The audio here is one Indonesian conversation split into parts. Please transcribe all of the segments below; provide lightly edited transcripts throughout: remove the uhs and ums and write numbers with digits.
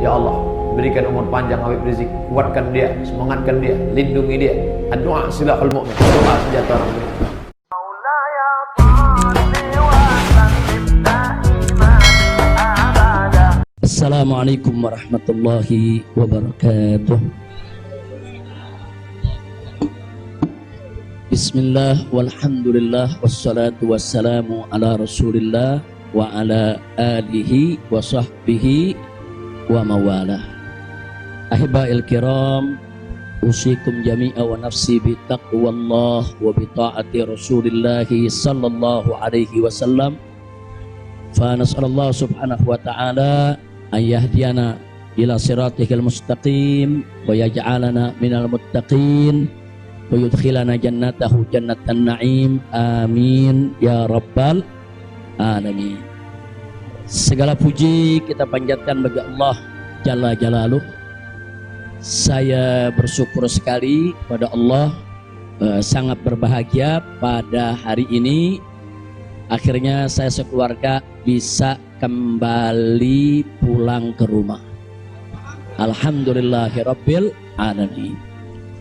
Ya Allah, berikan umur panjang Habib Rizik, kuatkan dia, semangatkan dia, lindungi dia. Doa silahul mu'min, doa senjata orang mukmin. Assalamualaikum warahmatullahi wabarakatuh. Bismillah walhamdulillah wassalatu wassalamu ala rasulillah wa ala alihi wa sahbihi wa mawalah. Ahibba'il kiram, usikum jami'a wa nafsi bi taqwallah wa bi ta'ati rasulillahi sallallahu alaihi wasallam. Fa nas'alallah subhanahu wa ta'ala an yahdiyana ila siratihil mustaqim wa yaj'alana minal muttaqin wa yudkhilana jannatahu jannatan na'im, amin ya rabbal alamin. Segala puji kita panjatkan bagi Allah Jalla Jalaluh. Saya bersyukur sekali pada Allah, sangat berbahagia pada hari ini akhirnya saya sekeluarga bisa kembali pulang ke rumah. Alhamdulillahirabbil alamin.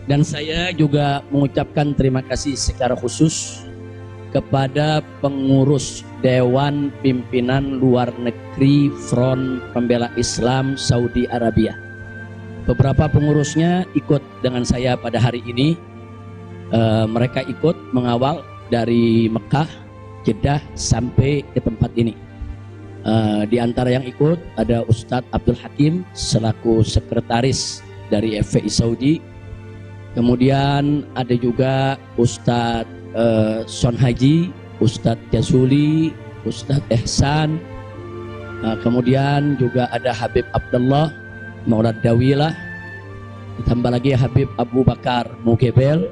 Dan saya juga mengucapkan terima kasih secara khusus kepada pengurus Dewan Pimpinan Luar Negeri Front Pembela Islam Saudi Arabia. Beberapa pengurusnya ikut dengan saya pada hari ini. Mereka ikut mengawal dari Mekah, Jeddah sampai ke tempat ini. Di antara yang ikut ada Ustadz Abdul Hakim selaku sekretaris dari FPI Saudi. Kemudian ada juga Ustadz Son Haji, Ustadz Jazuli, Ustadz Ehsan, kemudian juga ada Habib Abdullah Maulad Dawilah, ditambah lagi Habib Abu Bakar Mugebel.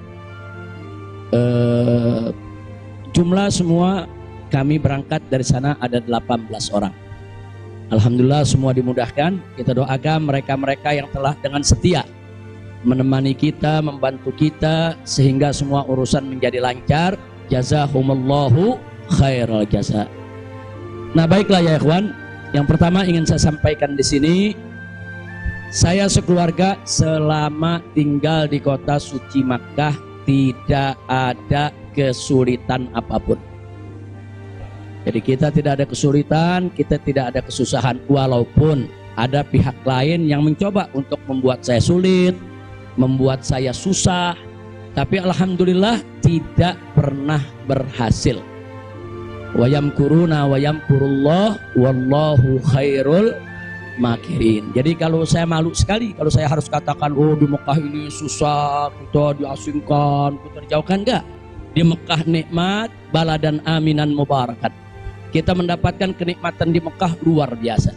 Jumlah semua kami berangkat dari sana ada 18 orang. Alhamdulillah semua dimudahkan. Kita doakan mereka-mereka yang telah dengan setia menemani kita, membantu kita sehingga semua urusan menjadi lancar. Jazakumullahu khairal jaza. Nah, baiklah ya ikhwan, yang pertama ingin saya sampaikan di sini, saya sekeluarga selama tinggal di kota suci Makkah tidak ada kesulitan apapun. Jadi kita tidak ada kesulitan, kita tidak ada kesusahan, walaupun ada pihak lain yang mencoba untuk membuat saya sulit, membuat saya susah, tapi alhamdulillah tidak pernah berhasil. Wa yamkuruna wa yamkurullah wallahu khairul makirin. Jadi kalau saya malu sekali kalau saya harus katakan, oh di Mekah ini susah, kita diasingkan, kita dijauhkan. Enggak. Di Mekah nikmat, baladan aminan mubarakat. Kita mendapatkan kenikmatan di Mekah luar biasa.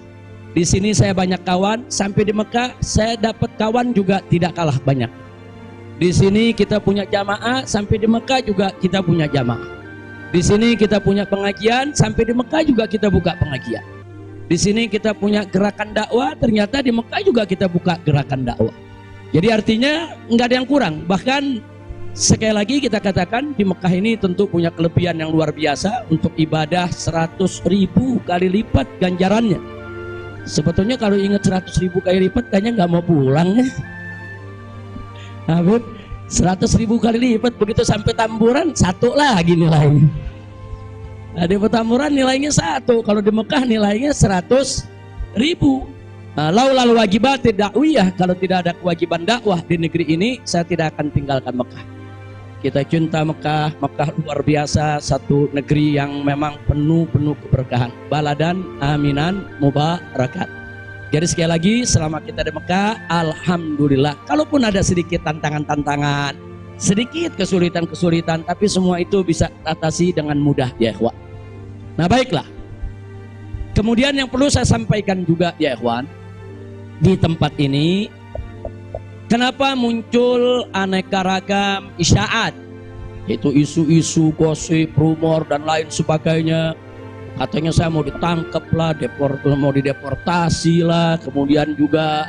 Di sini saya banyak kawan, sampai di Mekah saya dapat kawan juga tidak kalah banyak. Di sini kita punya jamaah, sampai di Mekah juga kita punya jamaah. Di sini kita punya pengajian, sampai di Mekah juga kita buka pengajian. Di sini kita punya gerakan dakwah, ternyata di Mekah juga kita buka gerakan dakwah. Jadi artinya nggak ada yang kurang. Bahkan sekali lagi kita katakan di Mekah ini tentu punya kelebihan yang luar biasa untuk ibadah 100.000 kali lipat ganjarannya. Sebetulnya kalau ingat 100.000 kali lipat kayaknya nggak mau pulang ya. Habib 100.000 kali lipat, begitu sampai Tamburan satu lagi nilainya. Nah, di Petamburan nilainya satu, kalau di Mekah nilainya 100.000. Laulal wajibat dakwiyah, kalau tidak ada kewajiban dakwah di negeri ini saya tidak akan tinggalkan Mekah. Kita cinta Mekah, Mekah luar biasa, satu negeri yang memang penuh keberkahan. Baladan aminan mubarakat. Jadi sekali lagi selama kita di Mekah, alhamdulillah. Kalaupun ada sedikit tantangan-tantangan, sedikit kesulitan-kesulitan, tapi semua itu bisa atasi dengan mudah ya ikhwan. Nah baiklah. Kemudian yang perlu saya sampaikan juga ya ikhwan, di tempat ini kenapa muncul aneka ragam isyaat, yaitu isu-isu, gosip, rumor dan lain sebagainya. Katanya saya mau ditangkap lah, mau dideportasi lah, kemudian juga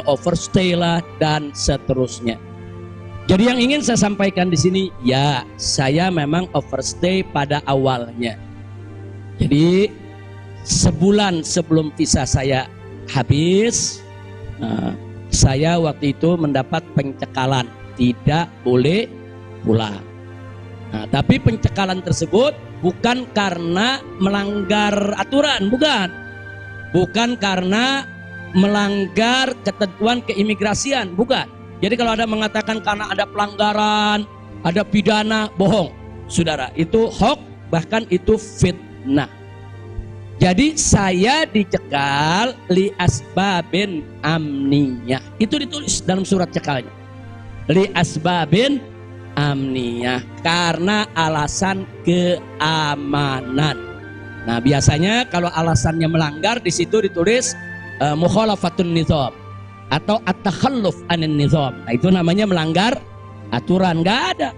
overstay lah dan seterusnya. Jadi yang ingin saya sampaikan di sini, ya saya memang overstay pada awalnya. Jadi sebulan sebelum visa saya habis, Saya waktu itu mendapat pencekalan, tidak boleh pulang. Tapi pencekalan tersebut bukan karena melanggar aturan, bukan karena melanggar ketentuan keimigrasian, bukan. Jadi kalau ada mengatakan karena ada pelanggaran, ada pidana, bohong, saudara. Itu hoax, bahkan itu fitnah. Jadi saya dicekal li asbabin amniyah. Itu ditulis dalam surat cekalnya. Li asbabin amniyah, karena alasan keamanan. Nah, biasanya kalau alasannya melanggar di situ ditulis mukhalafatun nizam atau at-takhalluf anin nizam. Nah, itu namanya melanggar aturan. Nggak ada.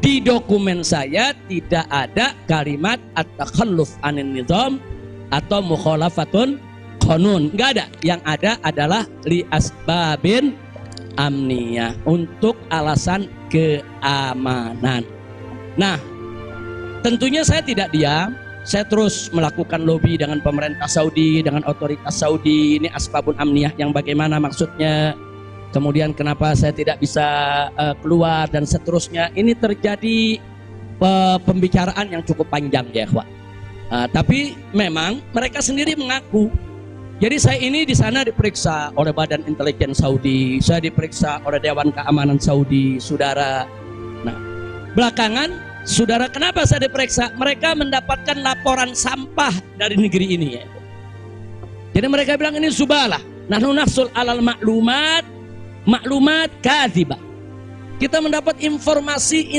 Di dokumen saya tidak ada kalimat at-takhalluf anin nizam atau mukhalafatun qanun. Nggak ada. Yang ada adalah li asbabin amniyah, untuk alasan keamanan. Nah, tentunya saya tidak diam. Saya terus melakukan lobby dengan pemerintah Saudi, dengan otoritas Saudi. Ini asbabun amniyah yang bagaimana maksudnya, kemudian kenapa saya tidak bisa keluar, dan seterusnya. Ini terjadi pembicaraan yang cukup panjang ya, ikhwan. Tapi memang mereka sendiri mengaku. Jadi saya ini di sana diperiksa oleh Badan Intelijen Saudi, saya diperiksa oleh Dewan Keamanan Saudi, saudara. Nah, belakangan, saudara, kenapa saya diperiksa? Mereka mendapatkan laporan sampah dari negeri ini ya. Jadi mereka bilang ini zubalah. Nahnu nahsul alal maklumat kadzibah. Kita mendapat informasi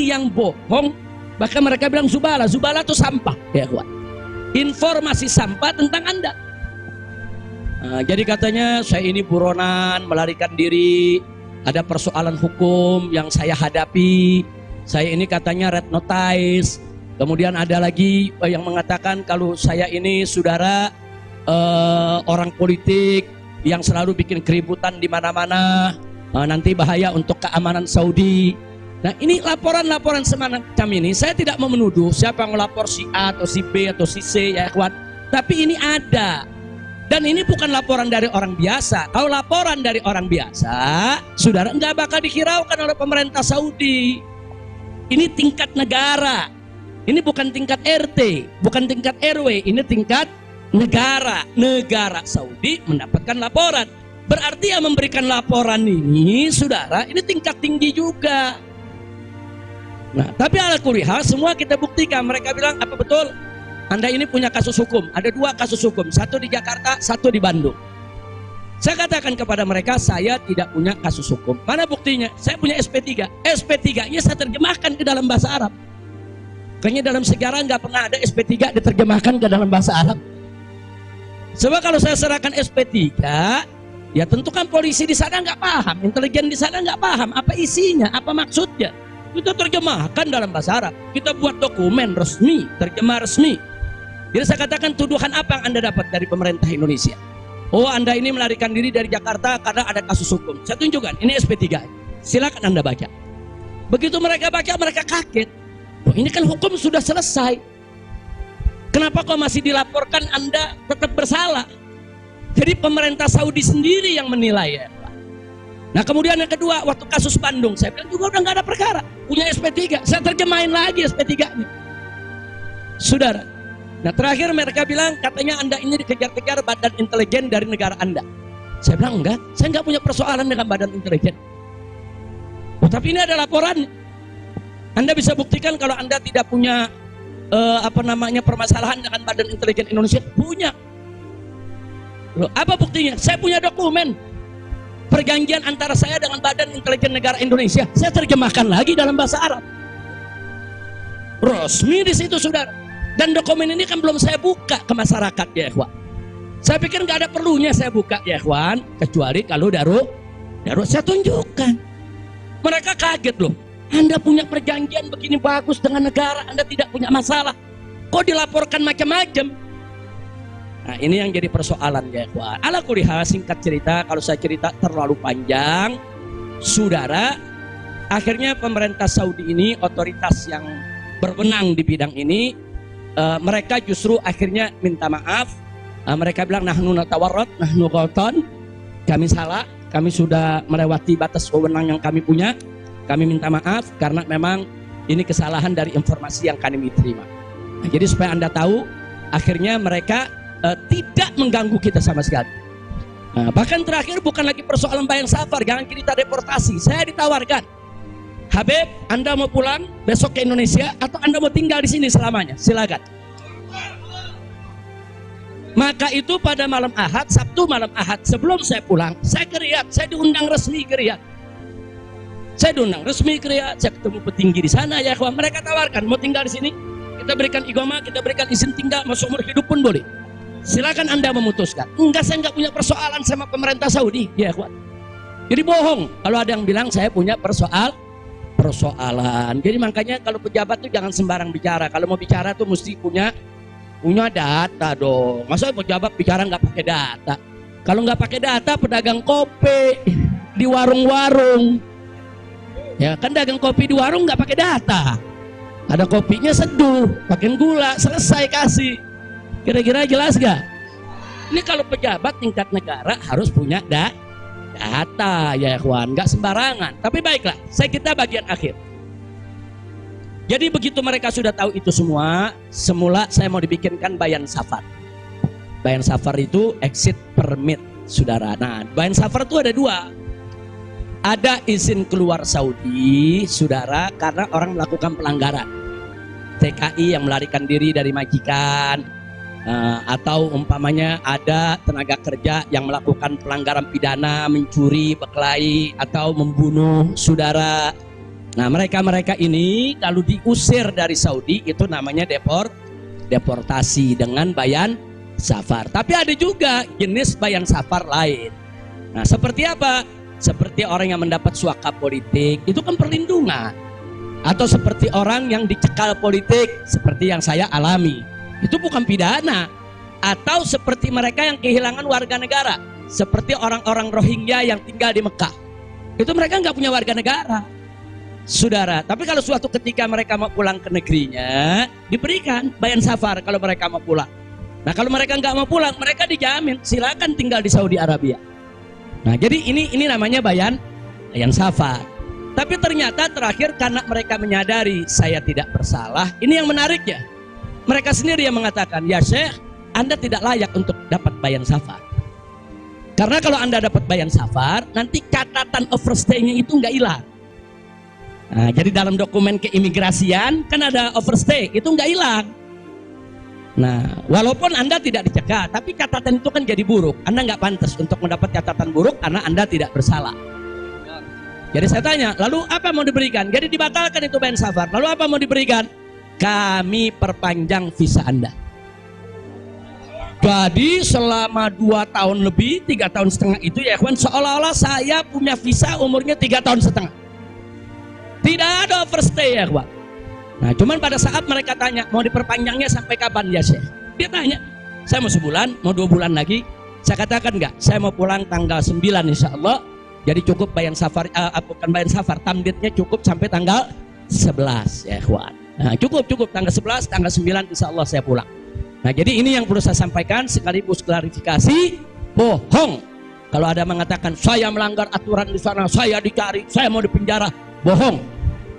yang bohong. Bahkan mereka bilang zubalah. Zubalah itu sampah ya, kawan. Informasi sampah tentang Anda. Jadi katanya saya ini buronan, melarikan diri, ada persoalan hukum yang saya hadapi. Saya ini katanya red notice. Kemudian ada lagi yang mengatakan kalau saya ini saudara orang politik yang selalu bikin keributan di mana-mana, nanti bahaya untuk keamanan Saudi. Nah, ini laporan-laporan semacam ini. Saya tidak mau menuduh siapa yang melapor, si A atau si B atau si C ya kawan. Tapi ini ada. Dan ini bukan laporan dari orang biasa. Kalau laporan dari orang biasa, saudara, nggak bakal dihiraukan oleh pemerintah Saudi. Ini tingkat negara. Ini bukan tingkat RT, bukan tingkat RW. Ini tingkat negara. Negara Saudi mendapatkan laporan. Berarti yang memberikan laporan ini, saudara, ini tingkat tinggi juga. Nah, tapi ala kulli hal semua kita buktikan. Mereka bilang, apa betul Anda ini punya kasus hukum? Ada 2 kasus hukum, satu di Jakarta, satu di Bandung. Saya katakan kepada mereka, saya tidak punya kasus hukum. Mana buktinya? Saya punya SP3. SP3-nya saya terjemahkan ke dalam bahasa Arab. Kayaknya dalam sejarah nggak pernah ada SP3 diterjemahkan ke dalam bahasa Arab. Sebab kalau saya serahkan SP3, ya tentu kan polisi di sana nggak paham, intelijen di sana nggak paham apa isinya, apa maksudnya. Kita terjemahkan dalam bahasa Arab. Kita buat dokumen resmi, terjemah resmi. Jadi saya katakan, tuduhan apa yang Anda dapat dari pemerintah Indonesia? Oh, Anda ini melarikan diri dari Jakarta karena ada kasus hukum. Saya tunjukkan, ini SP3. Silakan Anda baca. Begitu mereka baca, mereka kaget. Oh, ini kan hukum sudah selesai. Kenapa kok masih dilaporkan Anda tetap bersalah? Jadi pemerintah Saudi sendiri yang menilai ya. Nah, kemudian yang kedua, waktu kasus Bandung, saya bilang juga udah nggak ada perkara, punya SP3, saya terjemahin lagi SP3-nya, saudara. Nah, terakhir mereka bilang katanya Anda ini dikejar-kejar badan intelijen dari negara Anda. Saya bilang enggak, saya nggak punya persoalan dengan badan intelijen. Oh, tapi ini ada laporan. Anda bisa buktikan kalau Anda tidak punya permasalahan dengan badan intelijen Indonesia? Punya. Loh, apa buktinya? Saya punya dokumen perjanjian antara saya dengan Badan Intelijen Negara Indonesia. Saya terjemahkan lagi dalam bahasa Arab. Resmi di situ, saudara. Dan dokumen ini kan belum saya buka ke masyarakat ya, ikhwan. Saya pikir nggak ada perlunya saya buka ya, ikhwan, kecuali kalau darurat saya tunjukkan. Mereka kaget loh. Anda punya perjanjian begini bagus dengan negara, Anda tidak punya masalah. Kok dilaporkan macam-macam? Nah, ini yang jadi persoalan ya, ikhwan. Ala kulli hal, singkat cerita, kalau saya cerita terlalu panjang, saudara, akhirnya pemerintah Saudi ini, otoritas yang berwenang di bidang ini, mereka justru akhirnya minta maaf. Mereka bilang nahnu natawarrat, nahnu ghaltan, kami salah, kami sudah melewati batas wewenang yang kami punya. Kami minta maaf karena memang ini kesalahan dari informasi yang kami terima. Nah, jadi supaya Anda tahu, akhirnya mereka tidak mengganggu kita sama sekali. Nah, bahkan terakhir bukan lagi persoalan bayang safar, jangan kita deportasi. Saya ditawarkan, Habib, Anda mau pulang besok ke Indonesia atau Anda mau tinggal di sini selamanya? Silakan. Maka itu pada malam Ahad, Sabtu malam Ahad, sebelum saya pulang, saya ke Riyadh, saya diundang resmi ke Riyadh. Saya diundang resmi ke Riyadh, saya ketemu petinggi di sana, ya kawan. Mereka tawarkan, mau tinggal di sini, kita berikan iqamah, kita berikan izin tinggal, mau seumur hidup pun boleh. Silakan Anda memutuskan. Enggak, saya enggak punya persoalan sama pemerintah Saudi, ya kawan. Jadi bohong kalau ada yang bilang saya punya persoalan. Jadi makanya kalau pejabat tuh jangan sembarang bicara. Kalau mau bicara tuh mesti punya data dong. Masa pejabat bicara nggak pakai data? Kalau nggak pakai data, pedagang kopi di warung-warung, ya kan dagang kopi di warung nggak pakai data. Ada kopinya seduh, pakai gula, selesai kasih. Kira-kira jelas gak? Ini kalau pejabat tingkat negara harus punya data, ya kawan, nggak sembarangan. Tapi baiklah, kita bagian akhir. Jadi begitu mereka sudah tahu itu semua, semula saya mau dibikinkan bayan safar. Bayan safar itu exit permit, saudara. Nah, bayan safar itu ada dua. Ada izin keluar Saudi, saudara, karena orang melakukan pelanggaran. TKI yang melarikan diri dari majikan, atau umpamanya ada tenaga kerja yang melakukan pelanggaran pidana, mencuri, berkelahi, atau membunuh saudara. Nah, mereka ini kalau diusir dari Saudi itu namanya deportasi dengan bayan safar. Tapi ada juga jenis bayan safar lain. Nah, seperti apa? Seperti orang yang mendapat suaka politik, itu kan perlindungan. Atau seperti orang yang dicekal politik, seperti yang saya alami, itu bukan pidana. Atau seperti mereka yang kehilangan warga negara, seperti orang-orang Rohingya yang tinggal di Mekah, itu mereka nggak punya warga negara, saudara. Tapi kalau suatu ketika mereka mau pulang ke negerinya, diberikan bayan safar kalau mereka mau pulang. Nah, kalau mereka nggak mau pulang, mereka dijamin silakan tinggal di Saudi Arabia. Nah, jadi ini namanya bayan safar. Tapi ternyata terakhir karena mereka menyadari saya tidak bersalah, ini yang menariknya. Mereka sendiri yang mengatakan, ya Syekh, Anda tidak layak untuk dapat bayan safar. Karena kalau Anda dapat bayan safar, nanti catatan overstay-nya itu nggak hilang. Nah, jadi dalam dokumen keimigrasian kan ada overstay, itu nggak hilang. Nah, walaupun Anda tidak dicegah, tapi catatan itu kan jadi buruk. Anda nggak pantas untuk mendapat catatan buruk karena Anda tidak bersalah. Jadi saya tanya, lalu apa mau diberikan? Jadi dibatalkan itu bayan safar. Lalu apa mau diberikan? Kami perpanjang visa Anda. Jadi selama 2 tahun lebih, 3 tahun setengah itu ya kawan, seolah-olah saya punya visa umurnya 3 tahun setengah. Tidak ada overstay ya kawan. Nah, cuman pada saat mereka tanya, mau diperpanjangnya sampai kapan ya Syekh? Dia tanya, saya mau sebulan, mau 2 bulan lagi. Saya katakan enggak, saya mau pulang tanggal 9 insya Allah. Jadi cukup bayan safar, bukan bayan safar, tamdidnya cukup sampai tanggal 11 ya kawan. Nah, cukup tanggal 11, tanggal 9 insya Allah saya pulang. Nah, jadi ini yang perlu saya sampaikan sekaligus klarifikasi, bohong. Kalau ada mengatakan saya melanggar aturan di sana, saya dicari, saya mau dipenjara, bohong.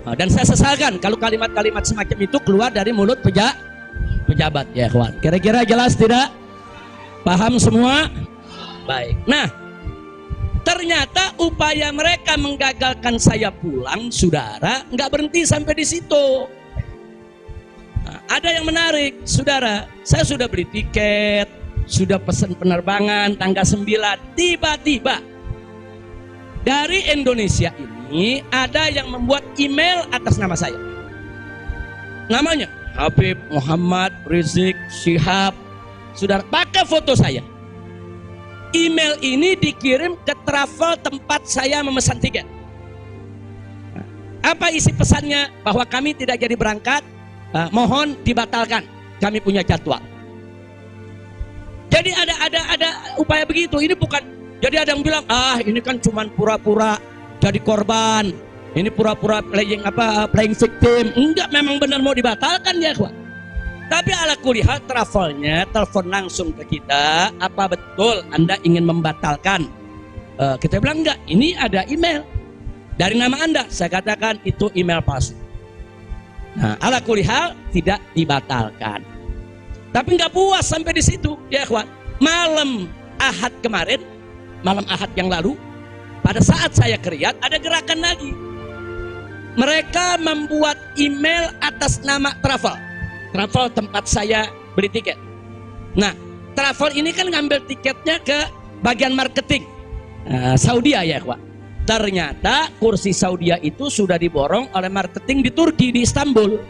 Nah, dan saya sesalkan kalau kalimat-kalimat semacam itu keluar dari mulut pejabat ya kawan. Kira-kira jelas tidak? Paham semua? Baik. Nah, ternyata upaya mereka menggagalkan saya pulang, saudara, nggak berhenti sampai di situ. Nah, ada yang menarik, saudara. Saya sudah beli tiket, sudah pesan penerbangan tanggal 9. Tiba-tiba dari Indonesia ini ada yang membuat email atas nama saya. Namanya Habib Muhammad Rizik Syihab. Saudara, pakai foto saya. Email ini dikirim ke travel tempat saya memesan tiket. Nah, apa isi pesannya? Bahwa kami tidak jadi berangkat, mohon dibatalkan. Kami punya jadwal. Jadi ada upaya begitu. Ini bukan. Jadi ada yang bilang, ini kan cuma pura-pura jadi korban. Ini pura-pura playing victim. Enggak, memang benar mau dibatalkan ya, kawan. Tapi ala kuliah travelnya telepon langsung ke kita, apa betul Anda ingin membatalkan Kita bilang enggak, ini ada email dari nama Anda. Saya katakan itu email palsu. Nah, ala kulli hal tidak dibatalkan. Tapi nggak puas sampai di situ, ya ikhwan. Malam Ahad kemarin, malam Ahad yang lalu, pada saat saya ke Riyadh, ada gerakan lagi. Mereka membuat email atas nama travel. Travel tempat saya beli tiket. Nah, travel ini kan ngambil tiketnya ke bagian marketing Saudi ya ikhwan. Ternyata kursi Saudi itu sudah diborong oleh marketing di Turki, di Istanbul.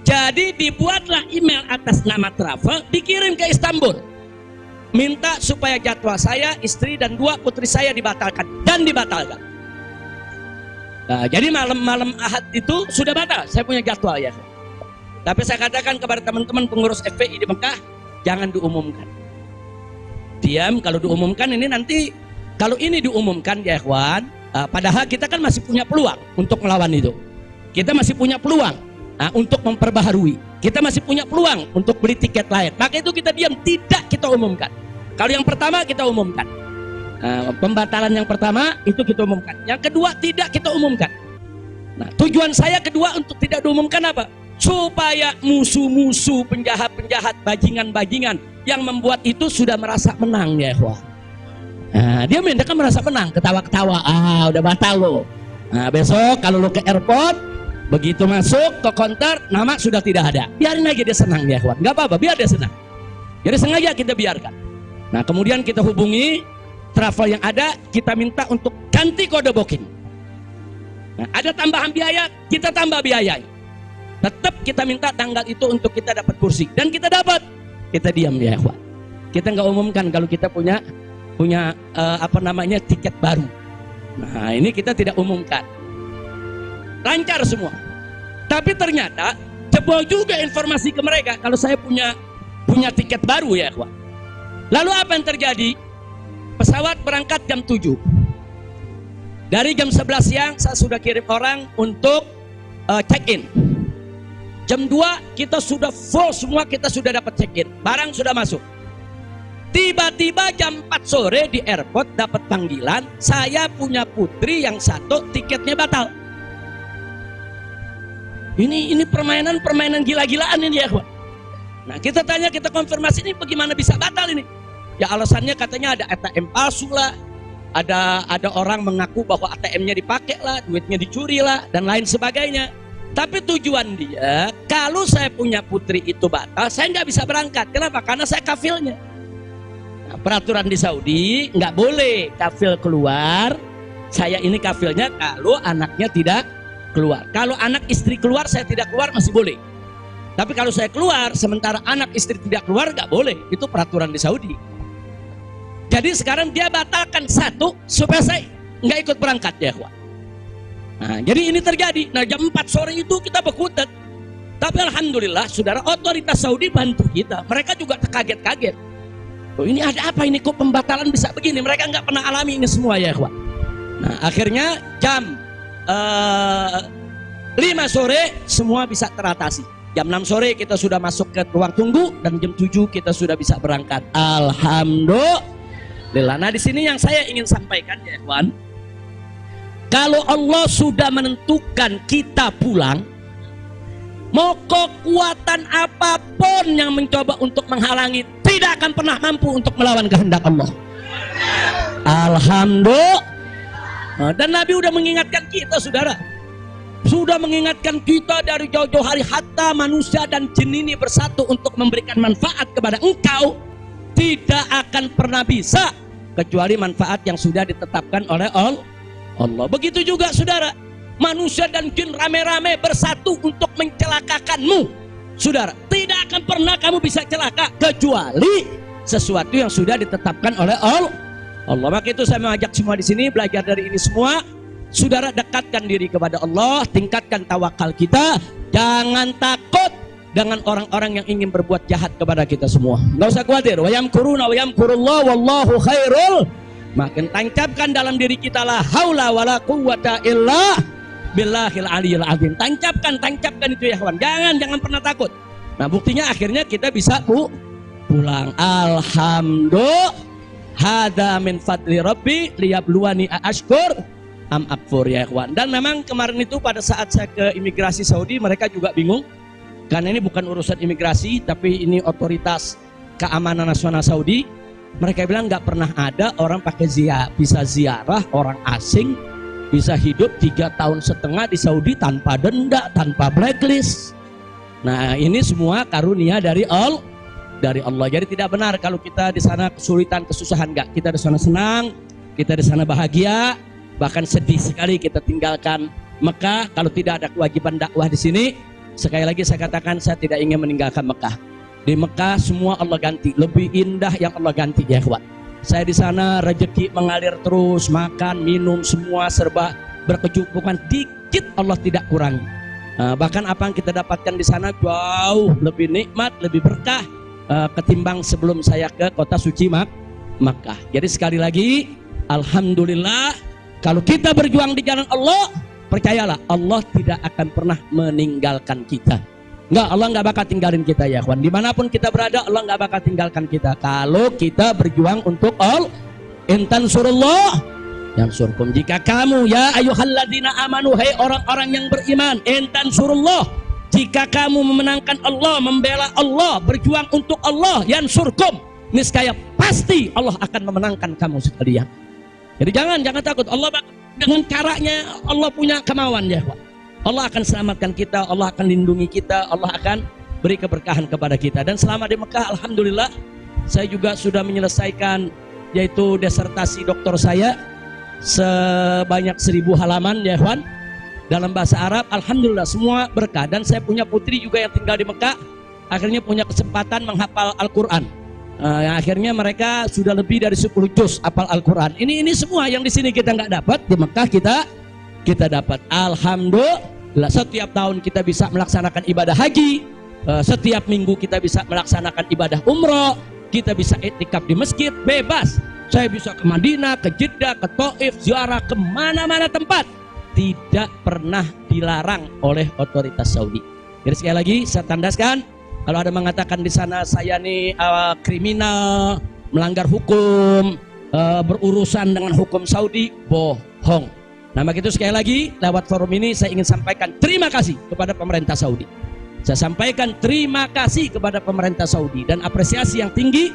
Jadi dibuatlah email atas nama travel, dikirim ke Istanbul, minta supaya jadwal saya, istri dan 2 putri saya dibatalkan, dan dibatalkan. Nah, jadi malam-malam Ahad itu sudah batal, saya punya jadwal ya. Tapi saya katakan kepada teman-teman pengurus FPI di Mekah, jangan diumumkan. Diam, kalau diumumkan ini nanti, kalau ini diumumkan ya ikhwan, padahal kita kan masih punya peluang untuk melawan itu. Kita masih punya peluang untuk memperbaharui. Kita masih punya peluang untuk beli tiket lain. Maka itu kita diam, tidak kita umumkan. Kalau yang pertama kita umumkan. Pembatalan yang pertama itu kita umumkan. Yang kedua tidak kita umumkan. Nah, tujuan saya kedua untuk tidak diumumkan apa? Supaya musuh-musuh, penjahat-penjahat, bajingan-bajingan yang membuat itu sudah merasa menang ya ikhwah. Dia kan merasa menang, ketawa-ketawa. Udah batal lo. Besok kalau lo ke airport, begitu masuk ke counter, nama sudah tidak ada. Biarin aja dia senang ya ikhwan. Gak apa-apa, biar dia senang. Jadi sengaja kita biarkan. Nah, kemudian kita hubungi travel yang ada, kita minta untuk ganti kode booking. Nah, ada tambahan biaya, kita tambah biaya. Tetap kita minta tanggal itu untuk kita dapat kursi, dan kita dapat. Kita diam ya ikhwan. Kita nggak umumkan kalau kita punya tiket baru. Nah, ini kita tidak umumkan. Lancar semua. Tapi ternyata jebol juga informasi ke mereka kalau saya punya tiket baru ya ikhwan. Lalu apa yang terjadi? Pesawat berangkat jam 7. Dari jam 11 siang saya sudah kirim orang untuk check-in. Jam 2 kita sudah full semua, kita sudah dapat check-in. Barang sudah masuk. Tiba-tiba jam 4 sore di airport dapat panggilan, saya punya putri yang satu tiketnya batal. Ini permainan gila-gilaan ini ya ikhwan. Nah, kita tanya, kita konfirmasi ini bagaimana bisa batal ini? Ya alasannya katanya ada ATM palsu lah, ada orang mengaku bahwa ATM-nya dipakai lah, duitnya dicuri lah, dan lain sebagainya. Tapi tujuan dia, kalau saya punya putri itu batal, saya nggak bisa berangkat. Kenapa? Karena saya kafilnya. Nah, peraturan di Saudi nggak boleh kafil keluar. Saya ini kafilnya kalau anaknya tidak keluar. Kalau anak istri keluar, saya tidak keluar masih boleh. Tapi kalau saya keluar, sementara anak istri tidak keluar, nggak boleh. Itu peraturan di Saudi. Jadi sekarang dia batalkan satu supaya saya nggak ikut berangkat ya ikhwan. Nah, jadi ini terjadi. Nah, jam 4 sore itu kita berkutat. Tapi alhamdulillah saudara, otoritas Saudi bantu kita. Mereka juga terkaget-kaget. Oh, ini ada apa ini, kok pembatalan bisa begini? Mereka nggak pernah alami ini semua ya ikhwan. Nah, akhirnya jam 5 sore semua bisa teratasi. Jam 6 sore kita sudah masuk ke ruang tunggu, dan jam 7 kita sudah bisa berangkat. Alhamdulillah. Nah, di sini yang saya ingin sampaikan ya ikhwan, kalau Allah sudah menentukan kita pulang, mau kekuatan apapun yang mencoba untuk menghalangi tidak akan pernah mampu untuk melawan kehendak Allah. Alhamdulillah. Dan Nabi sudah mengingatkan kita saudara, sudah mengingatkan kita dari jauh-jauh hari, hatta manusia dan jin ini bersatu untuk memberikan manfaat kepada engkau, tidak akan pernah bisa kecuali manfaat yang sudah ditetapkan oleh Allah. Begitu juga saudara, manusia dan jin rame-rame bersatu untuk mencelakakanmu. Saudara, tidak akan pernah kamu bisa celaka kecuali sesuatu yang sudah ditetapkan oleh Allah. Maka itu saya mengajak semua di sini belajar dari ini semua. Saudara, dekatkan diri kepada Allah, tingkatkan tawakal kita, jangan takut dengan orang-orang yang ingin berbuat jahat kepada kita semua. Nggak usah khawatir. Wa yamkuruna wa yamkurullah wallahu khairul. Makin tancapkan dalam diri kita la haula wala quwwata illa billahil aliyil azim. Tancapkan itu ya kawan. Jangan pernah takut. Nah, buktinya akhirnya kita bisa pulang. Alhamdulillah. Hada min fadli rabbi liyabluwani ashkur am akfur ya ikhwan. Dan memang kemarin itu pada saat saya ke imigrasi Saudi, mereka juga bingung karena ini bukan urusan imigrasi tapi ini otoritas keamanan nasional Saudi. Mereka bilang nggak pernah ada orang pakai bisa ziarah orang asing bisa hidup 3,5 tahun di Saudi tanpa denda, tanpa blacklist. Nah, ini semua karunia dari Allah. Jadi tidak benar kalau kita di sana kesulitan, kesusahan, enggak. Kita di sana senang, kita di sana bahagia, bahkan sedih sekali kita tinggalkan Mekah kalau tidak ada kewajiban dakwah di sini. Sekali lagi saya katakan saya tidak ingin meninggalkan Mekah. Di Mekah semua Allah ganti, lebih indah yang Allah ganti ya ikhwan. Saya di sana rezeki mengalir terus, makan, minum semua serba berkecukupan, dikit Allah tidak kurangi. Bahkan apa yang kita dapatkan di sana jauh lebih nikmat, lebih berkah ketimbang sebelum saya ke kota suci Makkah. Jadi sekali lagi, alhamdulillah kalau kita berjuang di jalan Allah, percayalah Allah tidak akan pernah meninggalkan kita. Enggak, Allah enggak bakal tinggalin kita ya kawan. Dimanapun kita berada, Allah enggak bakal tinggalkan kita. Kalau kita berjuang untuk Allah, intan surullah yang surkum. Jika kamu ya ayyuhalladzina amanu, hai orang-orang yang beriman, intan surullah, jika kamu memenangkan Allah, membela Allah, berjuang untuk Allah, yang surkum, niscaya pasti Allah akan memenangkan kamu sekalian. Jadi jangan takut. Allah dengan caranya Allah punya kemauan ya kawan. Allah akan selamatkan kita, Allah akan lindungi kita, Allah akan beri keberkahan kepada kita. Dan selama di Mekah, alhamdulillah, saya juga sudah menyelesaikan yaitu disertasi doktor saya sebanyak 1000 halaman ya kawan, dalam bahasa Arab. Alhamdulillah semua berkah. Dan saya punya putri juga yang tinggal di Mekah, akhirnya punya kesempatan menghafal Al-Quran. Yang akhirnya mereka sudah lebih dari 10 juz hafal Al-Quran. Ini semua yang di sini kita nggak dapat, di Mekah kita dapat. Alhamdulillah setiap tahun kita bisa melaksanakan ibadah haji, setiap minggu kita bisa melaksanakan ibadah umroh, kita bisa iktikaf di masjid bebas. Saya bisa ke Madinah, ke Jeddah, ke Taif, ziarah kemana-mana tempat, tidak pernah dilarang oleh otoritas Saudi. Jadi sekali lagi saya tandaskan, kalau ada mengatakan di sana saya nih kriminal, melanggar hukum, berurusan dengan hukum Saudi, bohong. Nah begitu, sekali lagi lewat forum ini saya ingin sampaikan terima kasih kepada pemerintah Saudi. Saya sampaikan terima kasih kepada pemerintah Saudi dan apresiasi yang tinggi,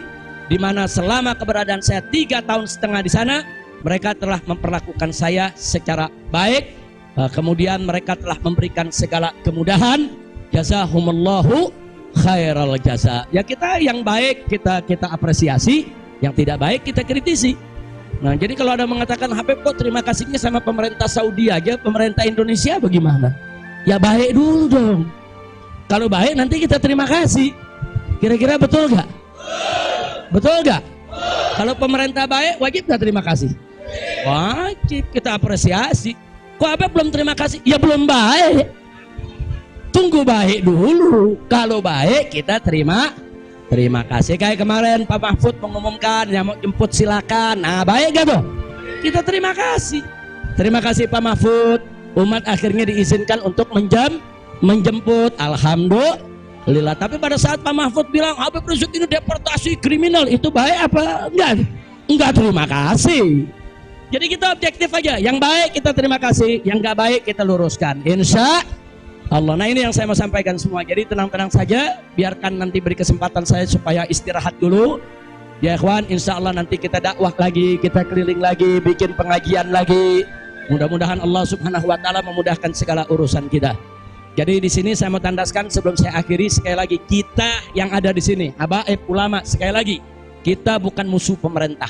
di mana selama keberadaan saya 3,5 tahun di sana, mereka telah memperlakukan saya secara baik. Kemudian mereka telah memberikan segala kemudahan. Jazakumullahu khairal jaza. Ya kita yang baik kita apresiasi, yang tidak baik kita kritisi. Nah jadi kalau ada mengatakan Habib kok terima kasihnya sama pemerintah Saudi aja, pemerintah Indonesia bagaimana? Ya baik dulu dong. Kalau baik nanti kita terima kasih. Kira-kira betul gak? Betul gak? Kalau pemerintah baik wajib gak terima kasih? Wajib, kita apresiasi. Kok Habib belum terima kasih? Ya belum baik. Tunggu baik dulu. Kalau baik kita terima kasih. Kayak kemarin Pak Mahfud mengumumkan yang mau jemput silakan. Nah baik gak tuh? Kita terima kasih. Terima kasih Pak Mahfud. Umat akhirnya diizinkan untuk menjemput. Alhamdulillah. Tapi pada saat Pak Mahfud bilang Habib Rizik ini deportasi kriminal, itu baik apa? Enggak terima kasih. Jadi kita objektif aja. Yang baik kita terima kasih, yang gak baik kita luruskan, insya Allah. Nah ini yang saya mau sampaikan semua. Jadi tenang-tenang saja, biarkan nanti beri kesempatan saya supaya istirahat dulu ya ikhwan. Insya Allah nanti kita dakwah lagi, kita keliling lagi, bikin pengajian lagi. Mudah-mudahan Allah subhanahu wa ta'ala memudahkan segala urusan kita. Jadi di sini saya mau tandaskan sebelum saya akhiri, sekali lagi kita yang ada di sini, habaib ulama, sekali lagi kita bukan musuh pemerintah,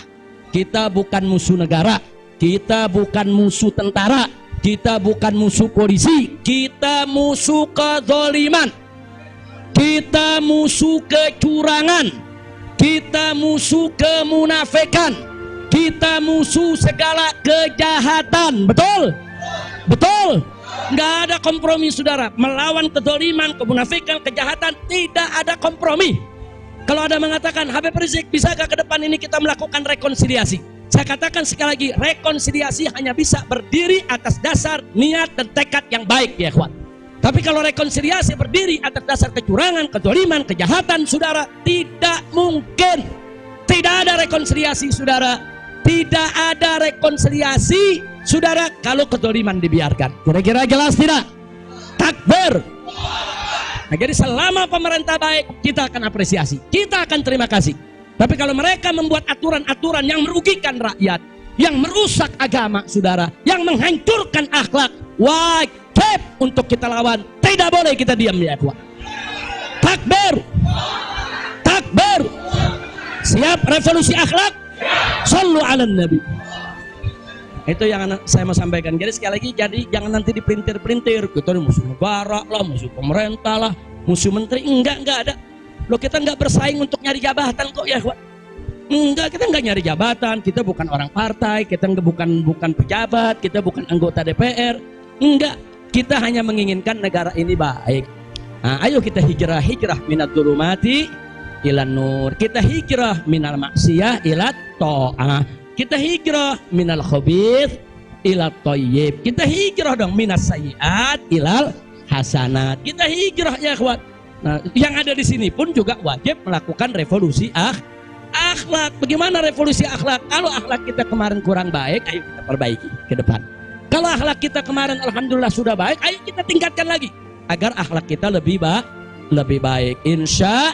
kita bukan musuh negara, kita bukan musuh tentara, kita bukan musuh polisi, kita musuh kezaliman, kita musuh kecurangan, kita musuh kemunafikan, kita musuh segala kejahatan. Betul? Betul? Nggak ada kompromi saudara. Melawan kezaliman, kemunafikan, kejahatan, tidak ada kompromi. Kalau ada mengatakan Habib Rizik bisakah ke depan ini kita melakukan rekonsiliasi? Saya katakan sekali lagi, rekonsiliasi hanya bisa berdiri atas dasar niat dan tekad yang baik ya kawan. Tapi kalau rekonsiliasi berdiri atas dasar kecurangan, kezaliman, kejahatan, saudara, tidak mungkin. Tidak ada rekonsiliasi, saudara. Tidak ada rekonsiliasi, saudara, kalau kezaliman dibiarkan. Kira-kira jelas tidak? Takbir. Nah, jadi selama pemerintah baik, kita akan apresiasi, kita akan terima kasih. Tapi kalau mereka membuat aturan-aturan yang merugikan rakyat, yang merusak agama, saudara, yang menghancurkan akhlak, wajib untuk kita lawan. Tidak boleh kita diam, ya ikhwan. Takbir. Takbir. Siap revolusi akhlak? Shallu ala nabi. Itu yang saya mau sampaikan. Jadi sekali lagi, jadi jangan nanti dipelintir-pelintir. Kita ini musuh negara lah, musuh pemerintah lah, musuh menteri. Enggak ada. Loh, kita enggak bersaing untuk nyari jabatan kok, ya. Enggak, kita enggak nyari jabatan. Kita bukan orang partai, kita bukan pejabat, kita bukan anggota DPR. Enggak, kita hanya menginginkan negara ini baik. Nah, ayo kita hijrah minat dzulumati ilan nur. Kita hijrah minal maksiyah ilat ta'ah. Kita hijrah minal khabith ila thayyib. Kita hijrah dong minas sayyiat ilal hasanat. Kita hijrah, ya ikhwan. Nah, yang ada di sini pun juga wajib melakukan revolusi akhlak. Bagaimana revolusi akhlak? Kalau akhlak kita kemarin kurang baik, ayo kita perbaiki ke depan. Kalau akhlak kita kemarin alhamdulillah sudah baik, ayo kita tingkatkan lagi agar akhlak kita lebih baik. Insya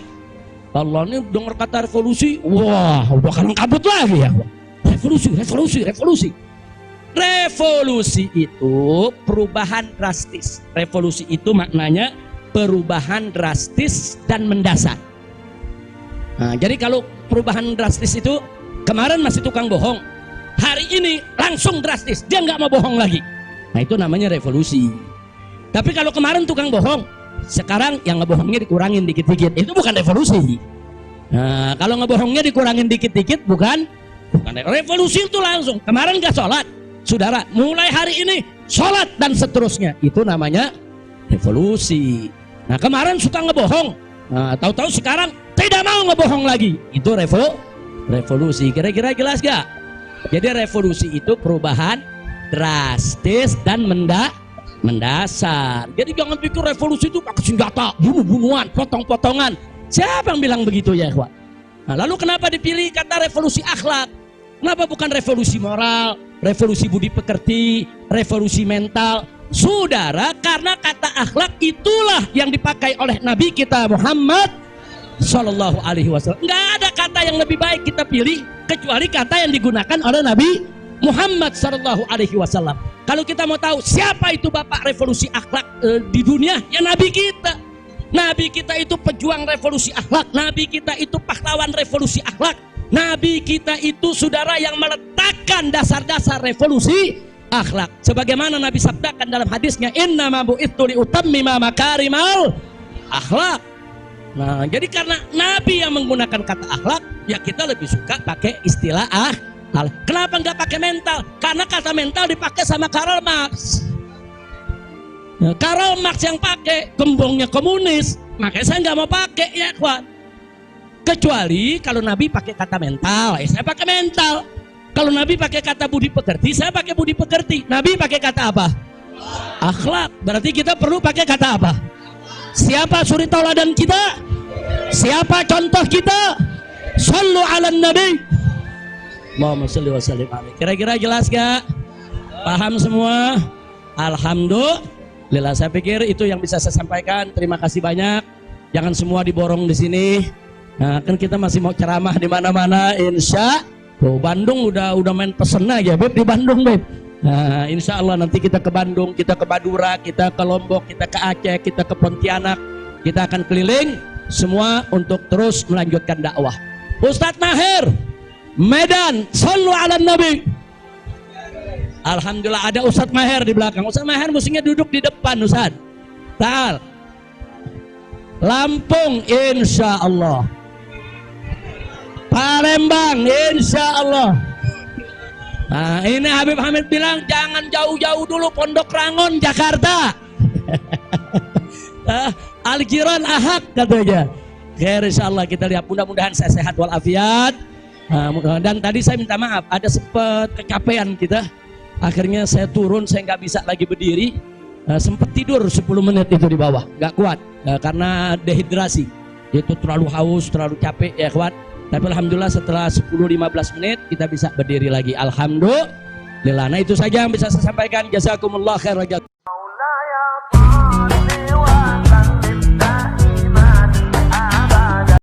Allah. Ini dengar kata revolusi, wah, udah kalang kabut lagi, ya. Revolusi. Revolusi itu perubahan drastis. Revolusi itu maknanya perubahan drastis dan mendasar. Nah, jadi kalau perubahan drastis itu kemarin masih tukang bohong, hari ini langsung drastis, dia nggak mau bohong lagi. Nah, itu namanya revolusi. Tapi kalau kemarin tukang bohong, sekarang yang ngebohongnya dikurangin dikit-dikit, itu bukan revolusi. Nah, kalau ngebohongnya dikurangin dikit-dikit bukan revolusi. Itu langsung kemarin gak sholat, saudara, mulai hari ini sholat dan seterusnya, itu namanya revolusi. Nah, kemarin suka ngebohong, nah, tahu-tahu sekarang tidak mau ngebohong lagi, itu revolusi. Kira-kira jelas gak? Jadi revolusi itu perubahan drastis dan mendasar. Jadi jangan pikir revolusi itu pakai senjata, bunuh-bunuhan, potong-potongan. Siapa yang bilang begitu, ya ikhwan? Nah, lalu kenapa dipilih kata revolusi akhlak? Kenapa bukan revolusi moral, revolusi budi pekerti, revolusi mental? Saudara, karena kata akhlak itulah yang dipakai oleh Nabi kita Muhammad Sallallahu Alaihi Wasallam. Nggak ada kata yang lebih baik kita pilih kecuali kata yang digunakan oleh Nabi Muhammad Sallallahu Alaihi Wasallam. Kalau kita mau tahu siapa itu bapak revolusi akhlak di dunia, ya Nabi kita. Nabi kita itu pejuang revolusi akhlak. Nabi kita itu pahlawan revolusi akhlak. Nabi kita itu saudara yang meletakkan dasar-dasar revolusi akhlak. Sebagaimana Nabi sabdakan dalam hadisnya, innama bu'itsu liutammima makarimal akhlak. Nah, jadi karena Nabi yang menggunakan kata akhlak, ya kita lebih suka pakai istilah akhlak. Kenapa nggak pakai mental? Karena kata mental dipakai sama Karl Marx. Nah, Karl Marx yang pakai, gembongnya komunis, makanya saya nggak mau pakai, ya kawan. Kecuali kalau Nabi pakai kata mental, ya saya pakai mental. Kalau Nabi pakai kata budi pekerti, saya pakai budi pekerti. Nabi pakai kata apa? Akhlak. Berarti kita perlu pakai kata apa? Siapa suri tauladan kita? Siapa contoh kita? Shallu ala nabi. Muhammad sallallahu alaihi wasallam. Kira-kira jelas gak? Paham semua? Alhamdulillah. Saya pikir itu yang bisa saya sampaikan. Terima kasih banyak. Jangan semua diborong di sini. Nah, kan kita masih mau ceramah di mana-mana, insya. Tuh, Bandung udah main pesen aja, Beb, di Bandung, Beb. Nah, insya Allah nanti kita ke Bandung, kita ke Madura, kita ke Lombok, kita ke Aceh, kita ke Pontianak. Kita akan keliling semua untuk terus melanjutkan dakwah. Ustadz Maher, Medan, shallu ala nabi. Alhamdulillah ada Ustadz Maher di belakang. Ustadz Maher mestinya duduk di depan, Ustadz. Tal. Lampung, insya Allah. Palembang, insya Allah. Nah, ini Habib Hamid bilang jangan jauh-jauh dulu, Pondok Rangon, Jakarta. Al-Jiran Ahad katanya. Khair, insya Allah kita lihat, mudah-mudahan saya sehat walafiat. Dan tadi saya minta maaf, ada sempat kecapean kita. Akhirnya saya turun, saya nggak bisa lagi berdiri. Sempat tidur 10 menit itu di bawah, nggak kuat karena dehidrasi. Itu terlalu haus, terlalu capek, ya kawan. Tapi alhamdulillah setelah 10-15 menit kita bisa berdiri lagi. Alhamdulillah. Nah itu saja yang bisa saya sampaikan. Jazakumullah khairan.